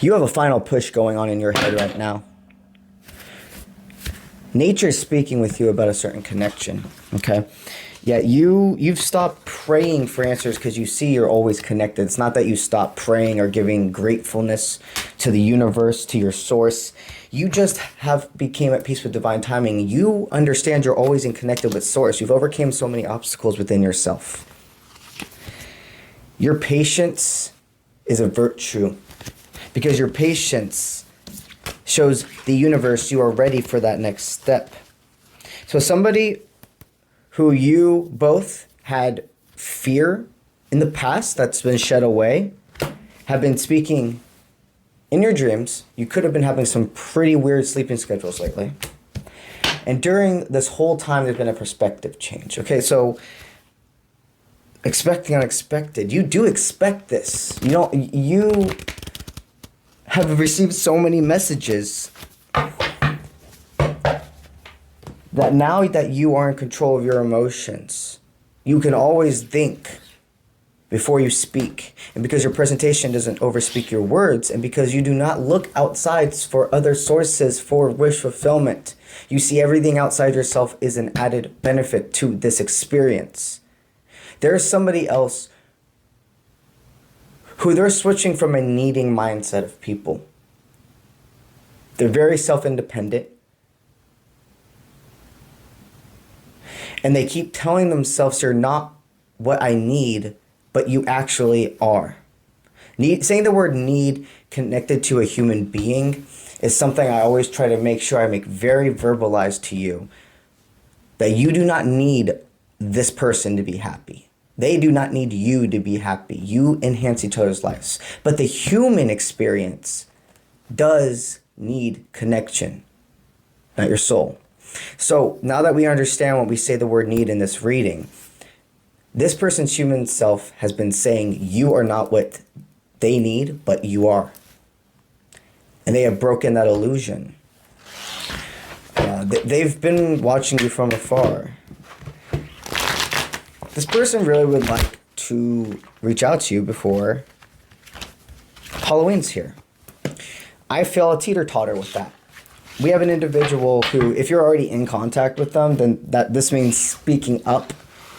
You have a final push going on in your head right now. Nature is speaking with you about a certain connection, okay? Yet you've stopped praying for answers because you see you're always connected. It's not that you stop praying or giving gratefulness to the universe, to your source. You just have became at peace with divine timing. You understand you're always in connected with source. You've overcame so many obstacles within yourself. Your patience is a virtue because your patience shows the universe you are ready for that next step. So somebody who you both had fear in the past that's been shed away, have been speaking in your dreams. You could have been having some pretty weird sleeping schedules lately. And during this whole time, there's been a perspective change. Okay, so expect the unexpected. You do expect this. You have received so many messages that now that you are in control of your emotions, you can always think before you speak. And because your presentation doesn't overspeak your words, and because you do not look outside for other sources for wish fulfillment, you see everything outside yourself is an added benefit to this experience. There is somebody else who they're switching from a needing mindset of people. They're very self-independent. And they keep telling themselves you're not what I need, but you actually are. Saying the word need connected to a human being is something I always try to make sure I make very verbalized to you. That you do not need this person to be happy. They do not need you to be happy. You enhance each other's lives. But the human experience does need connection, not your soul. So now that we understand what we say the word need in this reading, this person's human self has been saying you are not what they need, but you are. And they have broken that illusion. They've been watching you from afar. This person really would like to reach out to you before Halloween's here. I feel a teeter-totter with that. We have an individual who, if you're already in contact with them, then this means speaking up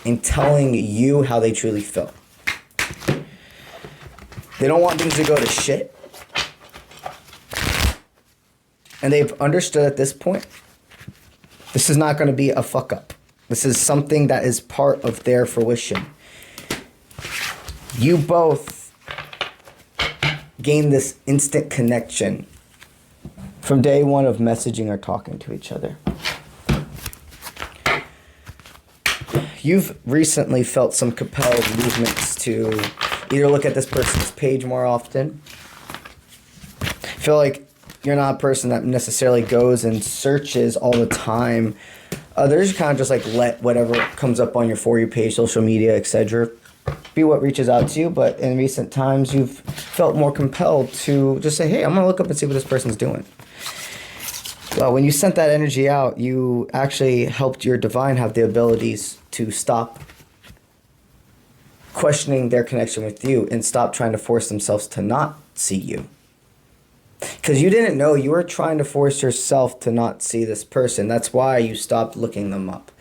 and telling you how they truly feel. They don't want things to go to shit. And they've understood at this point, this is not going to be a fuck up. This is something that is part of their fruition. You both gain this instant connection from day one of messaging or talking to each other. You've recently felt some compelled movements to either look at this person's page more often. Feel like you're not a person that necessarily goes and searches all the time. Others kind of just like let whatever comes up on your For You page, social media, etc. be what reaches out to you. But in recent times, you've felt more compelled to just say, hey, I'm going to look up and see what this person's doing. Well, when you sent that energy out, you actually helped your divine have the abilities to stop questioning their connection with you and stop trying to force themselves to not see you. Because you didn't know you were trying to force yourself to not see this person. That's why you stopped looking them up.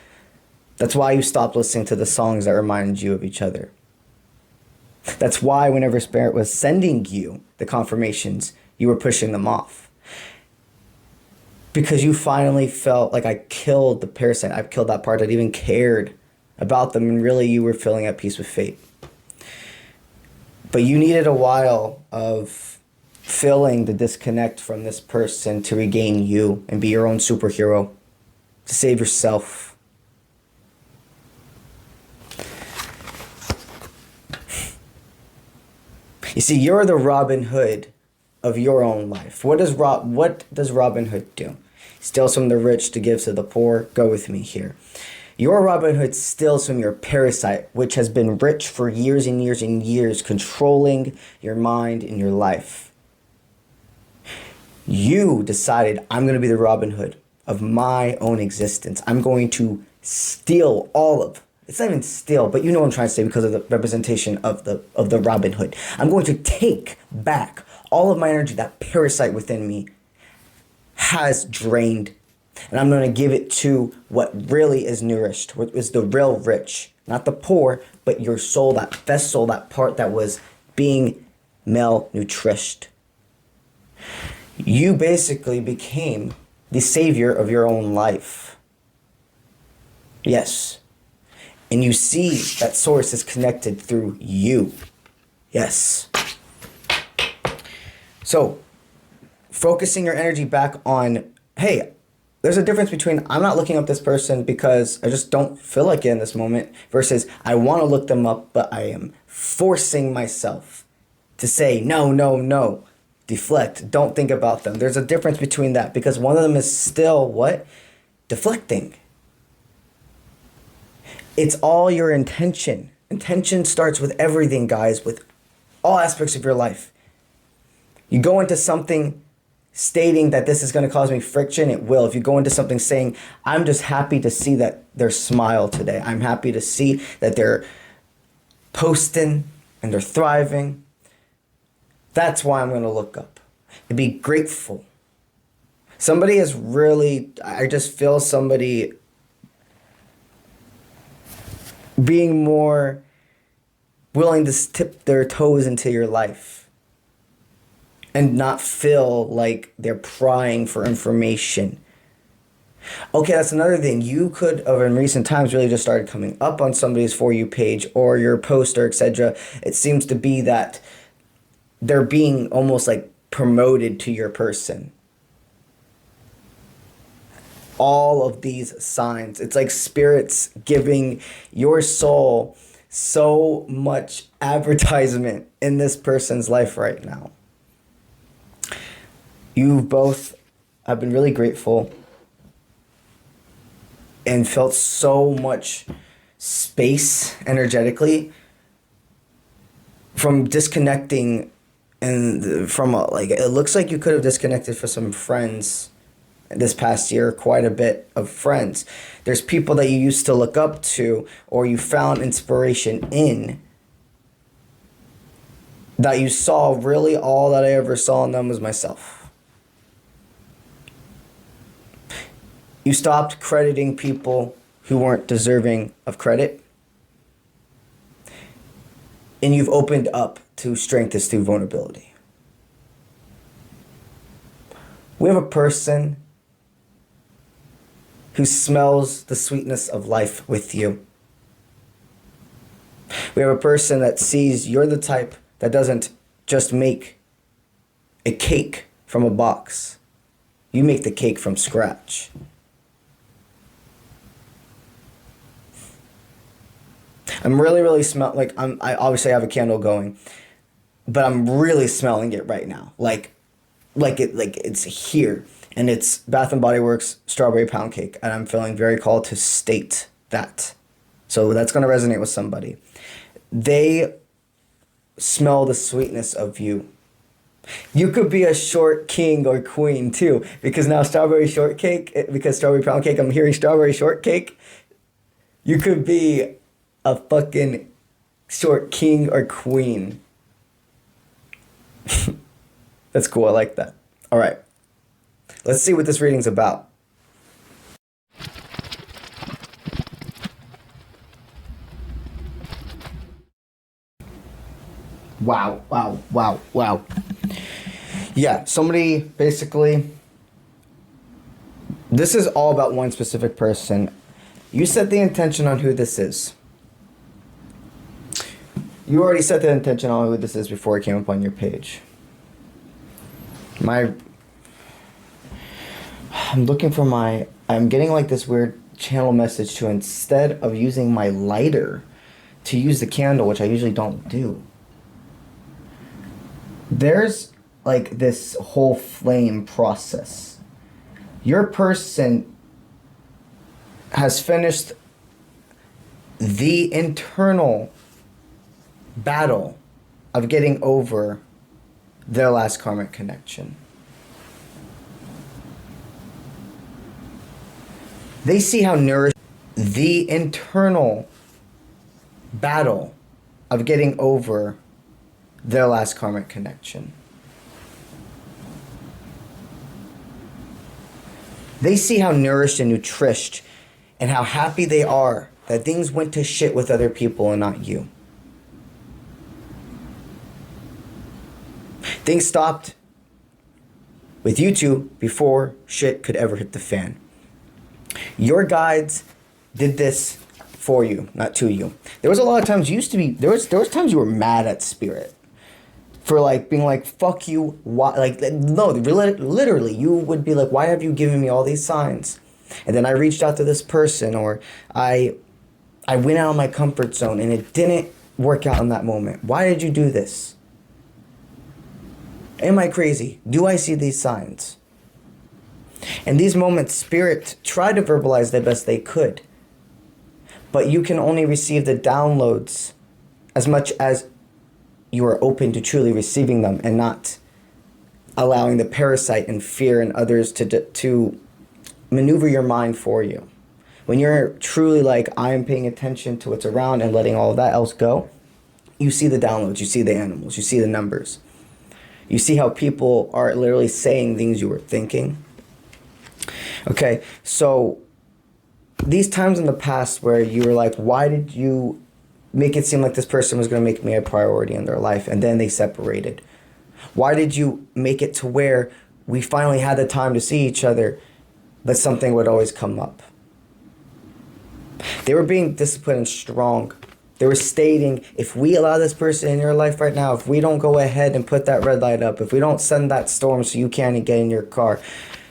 That's why you stopped listening to the songs that reminded you of each other. That's why whenever Spirit was sending you the confirmations, you were pushing them off. Because you finally felt like I killed the parasite. I killed that part that even cared about them. And really you were feeling at peace with fate. But you needed a while of feeling the disconnect from this person to regain you and be your own superhero. To save yourself. You see, you're the Robin Hood of your own life. What does Robin Hood do? Steals from the rich to give to the poor. Go with me here. Your Robin Hood steals from your parasite, which has been rich for years and years and years, controlling your mind and your life. You decided, I'm going to be the Robin Hood of my own existence. I'm going to steal all of, it's not even steal, but you know what I'm trying to say because of the representation of the Robin Hood. I'm going to take back all of my energy, that parasite within me, has drained. And I'm going to give it to what really is nourished, what is the real rich. Not the poor, but your soul, that vessel, that part that was being malnourished. You basically became the savior of your own life. Yes. And you see that source is connected through you. Yes. So, focusing your energy back on, hey, there's a difference between I'm not looking up this person because I just don't feel like it in this moment versus I want to look them up, but I am forcing myself to say, no, no, no. Deflect. Don't think about them. There's a difference between that because one of them is still what? Deflecting. It's all your intention. Intention starts with everything, guys, with all aspects of your life. You go into something stating that this is going to cause me friction, it will. If you go into something saying, I'm just happy to see that they're smile today. I'm happy to see that they're posting and they're thriving. That's why I'm going to look up and be grateful. Somebody is really, I just feel somebody being more willing to tip their toes into your life and not feel like they're prying for information. Okay, that's another thing. You could have in recent times really just started coming up on somebody's For You page or your post or etc. It seems to be that they're being almost like promoted to your person. All of these signs. It's like spirits giving your soul so much advertisement in this person's life right now. You both have been really grateful and felt so much space energetically from disconnecting and from like it looks like you could have disconnected for some friends this past year, quite a bit of friends. There's people that you used to look up to or you found inspiration in that you saw really all that I ever saw in them was myself. You stopped crediting people who weren't deserving of credit. And you've opened up to strength is through vulnerability. We have a person who smells the sweetness of life with you. We have a person that sees you're the type that doesn't just make a cake from a box. You make the cake from scratch. I'm really like I obviously have a candle going, but I'm really smelling it right now. Like it's here. And it's Bath and Body Works Strawberry Pound Cake. And I'm feeling very called to state that. So that's going to resonate with somebody. They smell the sweetness of you. You could be a short king or queen too. Because now strawberry shortcake, because strawberry pound cake, I'm hearing strawberry shortcake. You could be a fucking short king or queen. That's cool. I like that. All right. Let's see what this reading's about. Wow. Yeah, somebody basically, this is all about one specific person. You set the intention on who this is. You already set the intention on who this is before it came up on your page. I'm getting like this weird channel message to instead of using my lighter to use the candle, which I usually don't do. There's like this whole flame process. Your person has finished the internal battle of getting over their last karmic connection. They see how nourished the internal battle of getting over their last karmic connection. They see how nourished and nutrished and how happy they are that things went to shit with other people and not you. Things stopped with you two before shit could ever hit the fan. Your guides did this for you, not to you. There was a lot of times there was times you were mad at spirit for like being like, fuck you, why? Like, no, literally you would be like, why have you given me all these signs? And then I reached out to this person, or I went out of my comfort zone and it didn't work out in that moment. Why did you do this? Am I crazy? Do I see these signs? In these moments, spirit tried to verbalize the best they could. But you can only receive the downloads as much as you are open to truly receiving them and not allowing the parasite and fear and others to maneuver your mind for you. When you're truly like, I am paying attention to what's around and letting all of that else go, you see the downloads, you see the animals, you see the numbers. You see how people are literally saying things you were thinking. Okay, so these times in the past where you were like, why did you make it seem like this person was going to make me a priority in their life, and then they separated? Why did you make it to where we finally had the time to see each other, but something would always come up? They were being disciplined and strong. They were stating, if we allow this person in your life right now, if we don't go ahead and put that red light up, if we don't send that storm so you can't get in your car,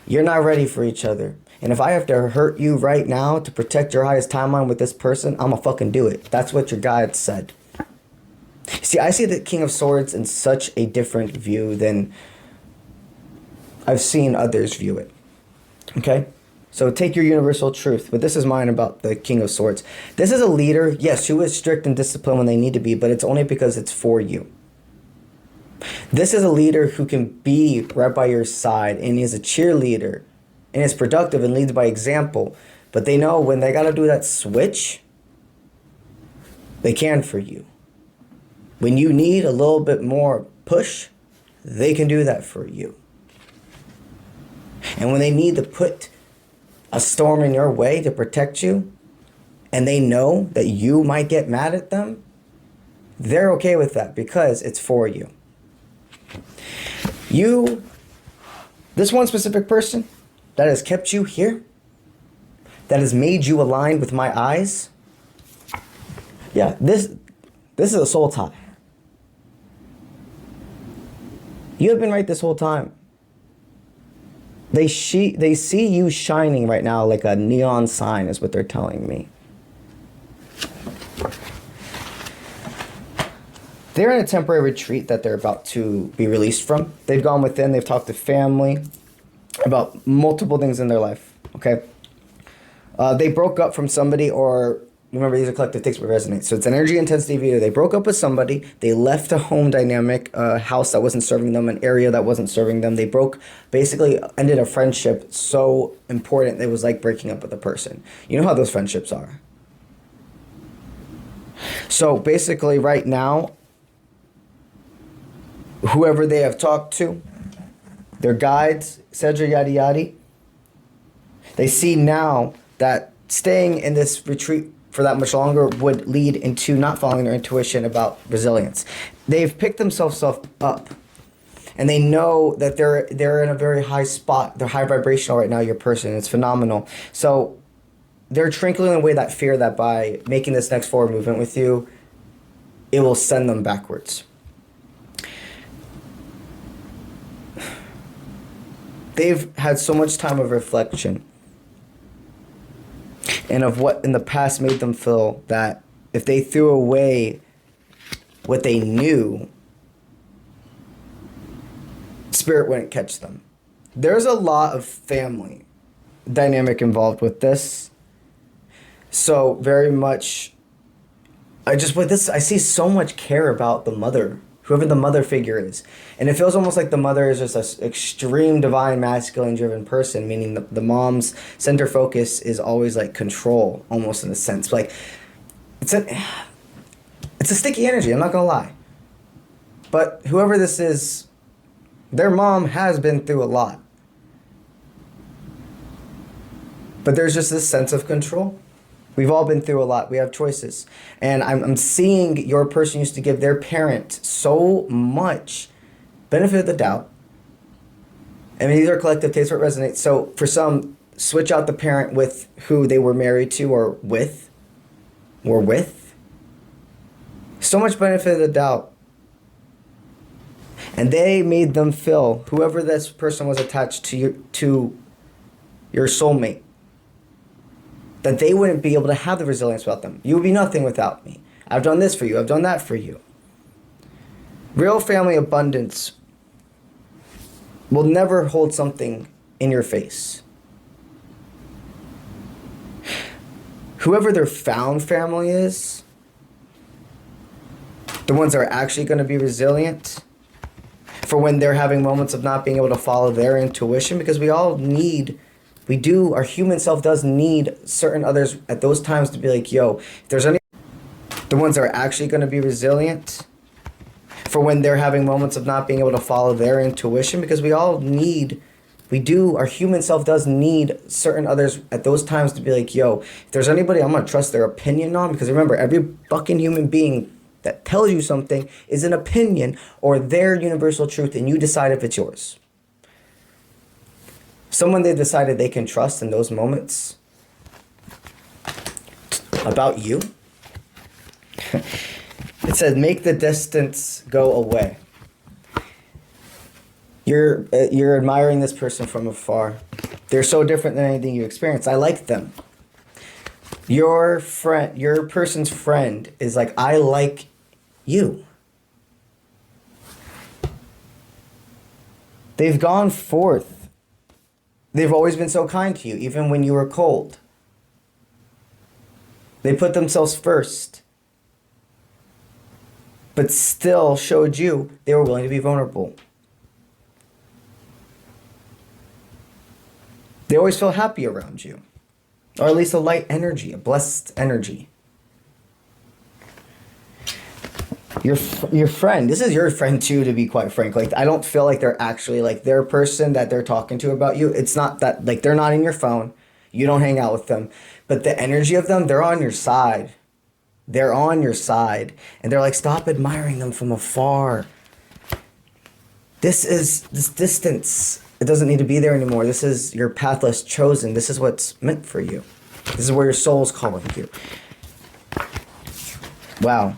you're not ready for each other. And if I have to hurt you right now to protect your highest timeline with this person, I'm gonna fucking do it. That's what your guide said. See, I see the King of Swords in such a different view than I've seen others view it. Okay? So take your universal truth, but this is mine about the King of Swords. This is a leader, yes, who is strict and disciplined when they need to be, but it's only because it's for you. This is a leader who can be right by your side and is a cheerleader and is productive and leads by example. But they know when they got to do that switch, they can for you. When you need a little bit more push, they can do that for you. And when they need to put a storm in your way to protect you, and they know that you might get mad at them, they're okay with that because it's for you. This one specific person that has kept you here, that has made you aligned with my eyes, yeah, this is a soul tie. You have been right this whole time. They see you shining right now like a neon sign is what they're telling me. They're in a temporary retreat that they're about to be released from. They've gone within, they've talked to family about multiple things in their life, okay? They broke up from somebody, or remember, these are collective things that resonate. So it's energy intensity view. They broke up with somebody. They left a home dynamic, a house that wasn't serving them, an area that wasn't serving them. They basically ended a friendship so important it was like breaking up with a person. You know how those friendships are. So basically right now, whoever they have talked to, their guides, Cedra yada yada, they see now that staying in this retreat for that much longer would lead into not following their intuition about resilience. They've picked themselves up, and they know that they're in a very high spot. They're high vibrational right now, your person. It's phenomenal. So they're trickling away that fear that by making this next forward movement with you, it will send them backwards. They've had so much time of reflection and of what in the past made them feel that if they threw away what they knew, spirit wouldn't catch them. There's a lot of family dynamic involved with this. So very much, I see so much care about the mother, whoever the mother figure is. And it feels almost like the mother is just an extreme divine masculine driven person, meaning the mom's center focus is always like control, almost in a sense. Like it's a sticky energy, I'm not gonna lie. But whoever this is, their mom has been through a lot. But there's just this sense of control. We've all been through a lot. We have choices. And I'm seeing your person used to give their parent so much benefit of the doubt. I mean, these are collective tastes what resonates. So for some, switch out the parent with who they were married to or with. So much benefit of the doubt. And they made them feel, whoever this person was attached to your soulmate, that they wouldn't be able to have the resilience without them. You would be nothing without me. I've done this for you. I've done that for you. Real family abundance will never hold something in your face. Whoever their found family is, the ones that are actually going to be resilient for when they're having moments of not being able to follow their intuition, because our human self does need certain others at those times to be like, yo, if there's any, the ones that are actually going to be resilient for when they're having moments of not being able to follow their intuition, because our human self does need certain others at those times to be like, yo, if there's anybody I'm going to trust their opinion on, because remember, every fucking human being that tells you something is an opinion or their universal truth, and you decide if it's yours. Someone they decided they can trust in those moments about you. It said, make the distance go away. You're admiring this person from afar. They're so different than anything you experience. I like them. Your person's friend is like, I like you. They've gone forth. They've always been so kind to you, even when you were cold. They put themselves first, but still showed you they were willing to be vulnerable. They always feel happy around you, or at least a light energy, a blessed energy. Your friend, this is your friend too, to be quite frank. Like, I don't feel like they're actually like their person that they're talking to about you. It's not that, like, they're not in your phone. You don't hang out with them. But the energy of them, they're on your side. They're on your side. And they're like, stop admiring them from afar. This distance, it doesn't need to be there anymore. This is your path less chosen. This is what's meant for you. This is where your soul's calling you. Wow.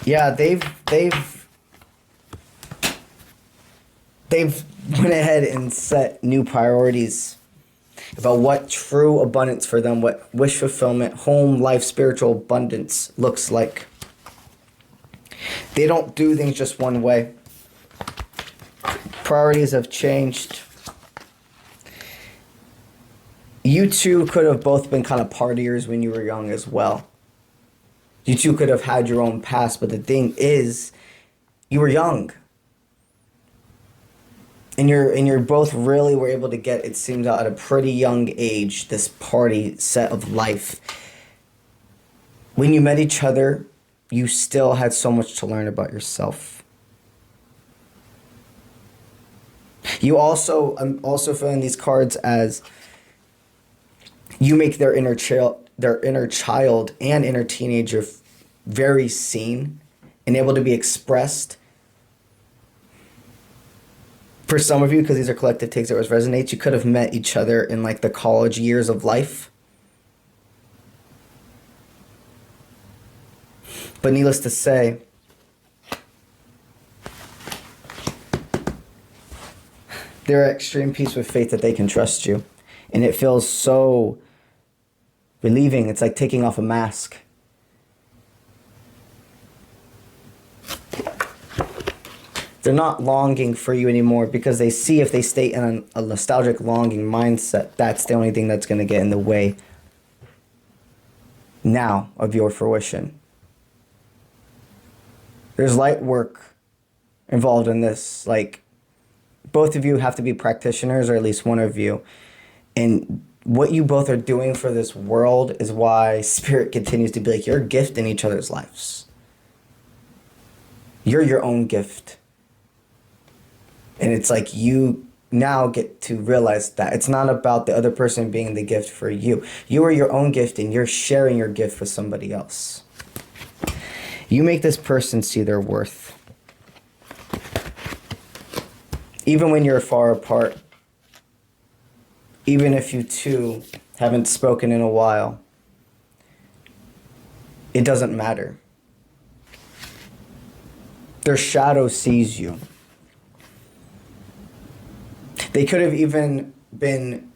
Yeah, they've went ahead and set new priorities about what true abundance for them, what wish fulfillment, home, life, spiritual abundance looks like. They don't do things just one way. Priorities have changed. You two could have both been kind of partiers when you were young as well. You two could have had your own past, but the thing is, you were young. And you're both really were able to get, it seems, at a pretty young age, this party set of life. When you met each other, you still had so much to learn about yourself. I'm also feeling these cards as you make their inner child and inner teenager very seen and able to be expressed. For some of you, because these are collective takes that resonates, you could have met each other in like the college years of life. But needless to say, they're at extreme peace with faith that they can trust you. And it feels so relieving. It's like taking off a mask. They're not longing for you anymore because they see if they stay in a nostalgic longing mindset, that's the only thing that's going to get in the way now of your fruition. There's light work involved in this. Like, both of you have to be practitioners, or at least one of you. And what you both are doing for this world is why Spirit continues to be like, you're a gift in each other's lives. You're your own gift. And it's like you now get to realize that it's not about the other person being the gift for you. You are your own gift, and you're sharing your gift with somebody else. You make this person see their worth. Even when you're far apart, even if you two haven't spoken in a while, it doesn't matter. Their shadow sees you. They could have even been,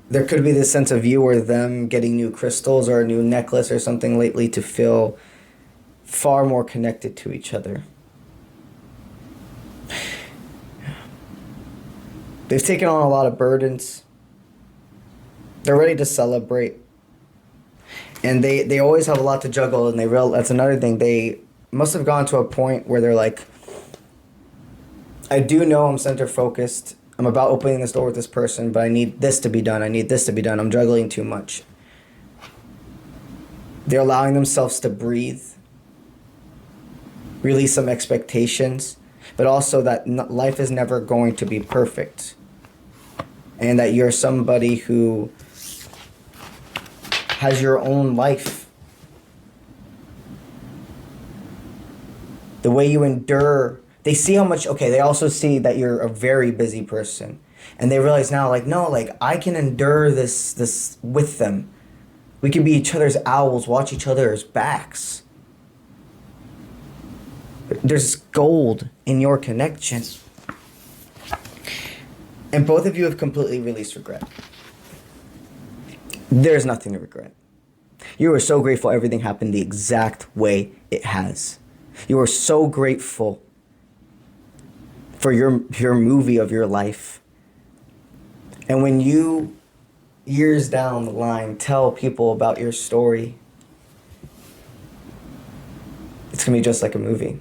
there could be this sense of you or them getting new crystals or a new necklace or something lately to feel far more connected to each other. They've taken on a lot of burdens. They're ready to celebrate. And they always have a lot to juggle, and that's another thing. They must have gone to a point where they're like, I do know I'm center focused. I'm about opening this door with this person, but I need this to be done. I need this to be done. I'm juggling too much. They're allowing themselves to breathe, release some expectations, but also that life is never going to be perfect. And that you're somebody who has your own life. The way you endure, they see how much, okay, they also see that you're a very busy person. And they realize now, like, no, like, I can endure this with them. We can be each other's owls, watch each other's backs. There's gold in your connection. And both of you have completely released regret. There's nothing to regret. You are so grateful everything happened the exact way it has. You are so grateful for your movie of your life. And when you, years down the line, tell people about your story, it's going to be just like a movie.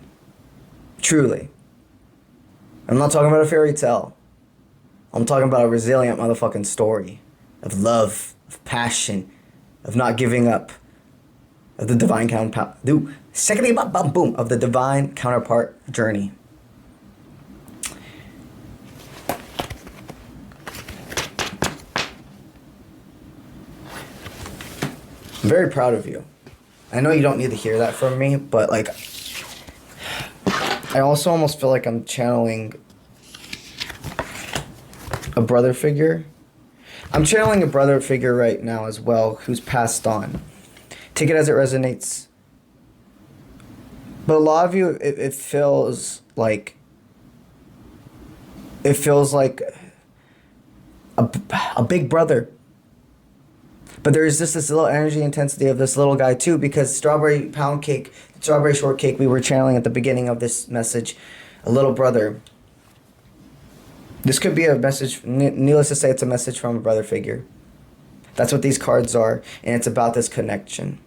Truly. I'm not talking about a fairy tale. I'm talking about a resilient motherfucking story of love, of passion, of not giving up, of the divine counterpart, of the divine counterpart journey. I'm very proud of you. I know you don't need to hear that from me, but like, I also almost feel like I'm channeling a brother figure. I'm channeling a brother figure right now as well who's passed on. Take it as it resonates. But a lot of you, it feels like a big brother. But there's just this little energy intensity of this little guy too, because strawberry pound cake, strawberry shortcake we were channeling at the beginning of this message, a little brother. This could be a message, needless to say, it's a message from a brother figure. That's what these cards are, and it's about this connection.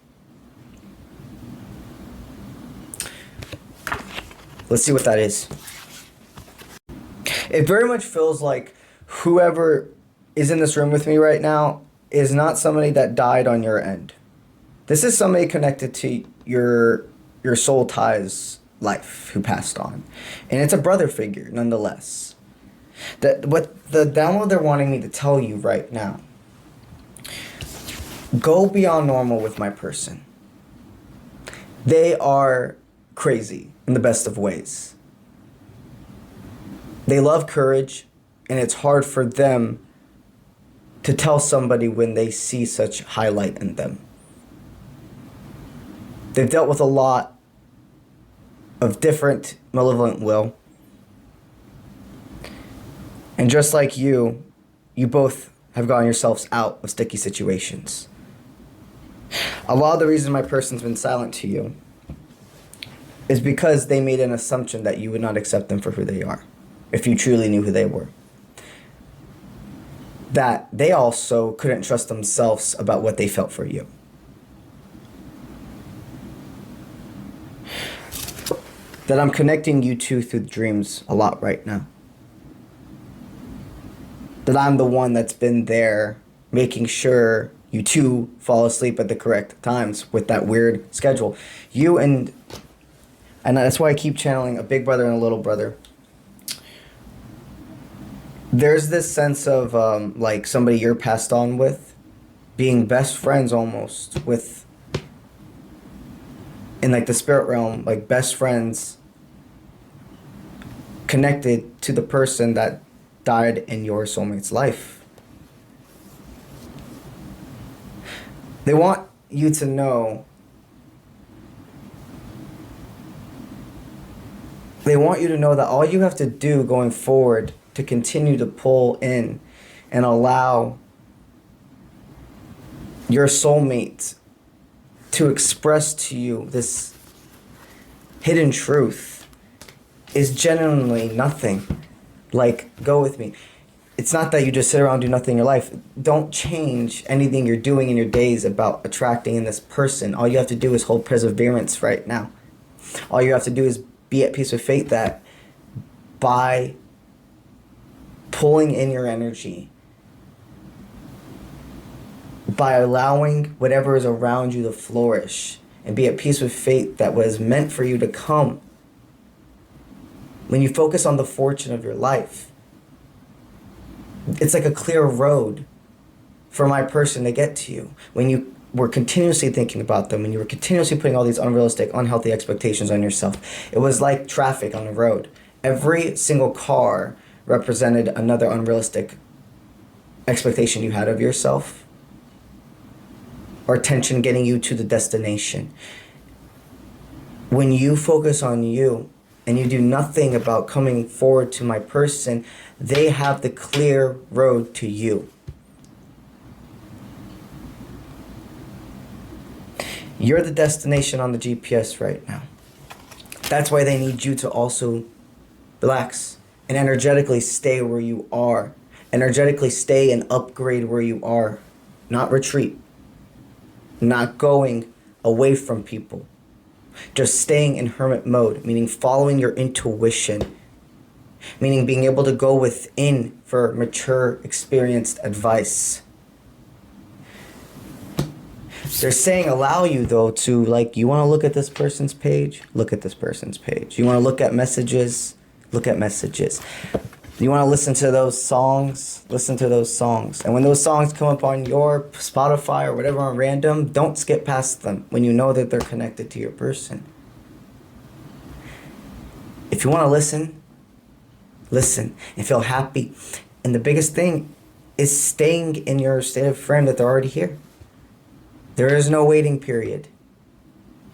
Let's see what that is. It very much feels like whoever is in this room with me right now is not somebody that died on your end. This is somebody connected to your soul ties life who passed on. And it's a brother figure, nonetheless. What the download they're wanting me to tell you right now. Go beyond normal with my person. They are crazy in the best of ways. They love courage, and it's hard for them to tell somebody when they see such highlight in them. They've dealt with a lot of different malevolent will. And just like you both have gotten yourselves out of sticky situations. A lot of the reason my person's been silent to you is because they made an assumption that you would not accept them for who they are, if you truly knew who they were. That they also couldn't trust themselves about what they felt for you. That I'm connecting you two through dreams a lot right now. That I'm the one that's been there making sure you two fall asleep at the correct times with that weird schedule. You and that's why I keep channeling a big brother and a little brother. There's this sense of like somebody you're passed on with, being best friends almost with, in like the spirit realm, like best friends connected to the person that died in your soulmate's life. They want you to know, that all you have to do going forward to continue to pull in and allow your soulmate to express to you this hidden truth is genuinely nothing. Like, go with me. It's not that you just sit around and do nothing in your life. Don't change anything you're doing in your days about attracting in this person. All you have to do is hold perseverance right now. All you have to do is be at peace with fate that by pulling in your energy, by allowing whatever is around you to flourish, and be at peace with fate that was meant for you to come. When you focus on the fortune of your life, it's like a clear road for my person to get to you. When you were continuously thinking about them, and you were continuously putting all these unrealistic, unhealthy expectations on yourself, it was like traffic on the road. Every single car represented another unrealistic expectation you had of yourself, or tension getting you to the destination. When you focus on you and you do nothing about coming forward to my person, they have the clear road to you. You're the destination on the GPS right now. That's why they need you to also relax and energetically stay where you are. Energetically stay and upgrade where you are. Not retreat. Not going away from people. Just staying in hermit mode, meaning following your intuition. Meaning being able to go within for mature, experienced advice. They're saying allow you, though, to, like, you want to look at this person's page? Look at this person's page. You want to look at messages? Look at messages. You want to listen to those songs? Listen to those songs. And when those songs come up on your Spotify or whatever on random, don't skip past them when you know that they're connected to your person. If you want to listen and feel happy. And the biggest thing is staying in your state of frame that they're already here. There is no waiting period.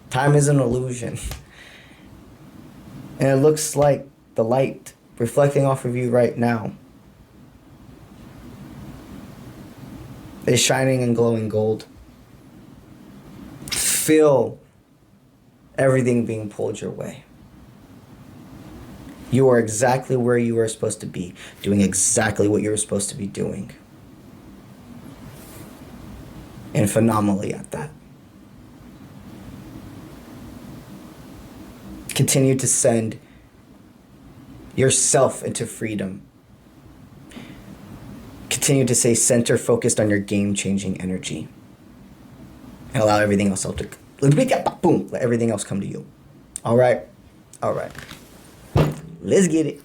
Time is an illusion. And it looks like the light reflecting off of you right now is shining and glowing gold. Feel everything being pulled your way. You are exactly where you are supposed to be, doing exactly what you're supposed to be doing. And phenomenally at that. Continue to send yourself into freedom. Continue to stay center focused on your game-changing energy. And allow everything else to boom, let everything else come to you. All right. Let's get it.